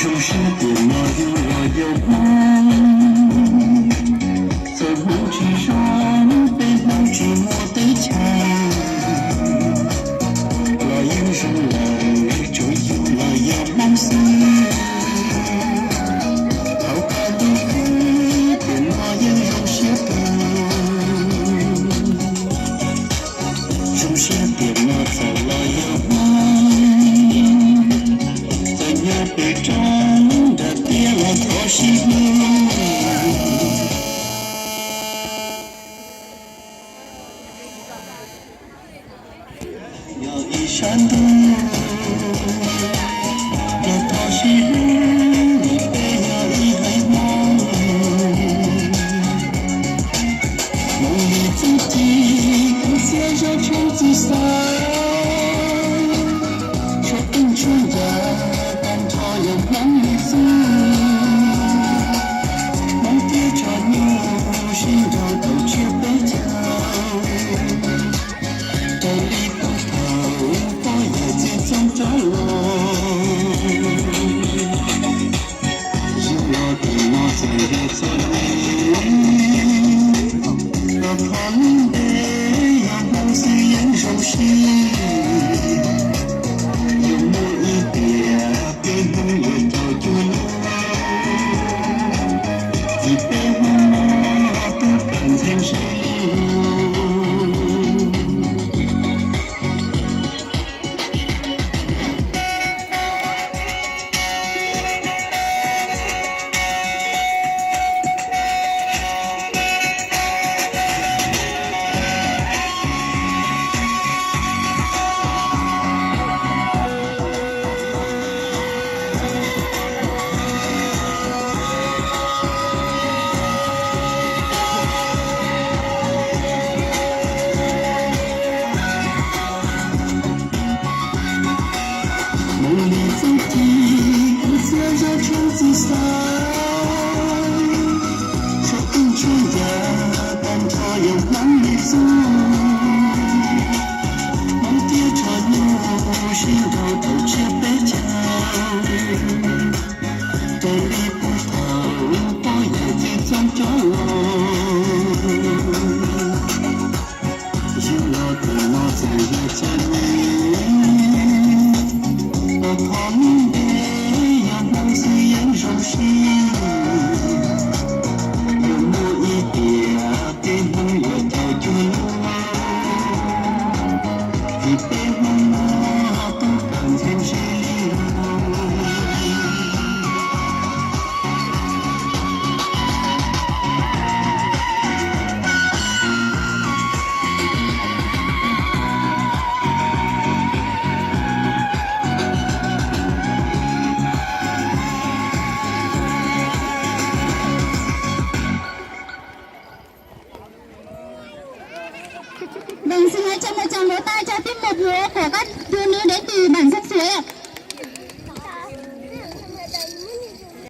总是变了又梦，在雾气中被雾寂寞的墙，那人生来就有了样梦想，好看的黑变那样有些多，总是变了走了又梦，怎样被真的变了可惜了。有一扇灯，有多些人，你被了一回梦，梦里自己跟写着秋子伞，却等出的但它有梦里走，梦贴着你心头都却被叫。角落，日落的我在夜色里，我看的阳光虽然熟悉，有某一点变红也叫做一杯我不敢承受。梦里自己跟写着秋子伞，说不出的，但它有梦里走，梦贴着我心头都却被叫，对立不透，我也最终角落，日落的我在夜色里。我看的阳光虽然熟悉，有某一点变红也叫做一杯我不敢承受。Mình xin hãy cho một tràng vỗ tay cho tiết mục múa của các thiếu nữ đến từ bản sắc suối ạ.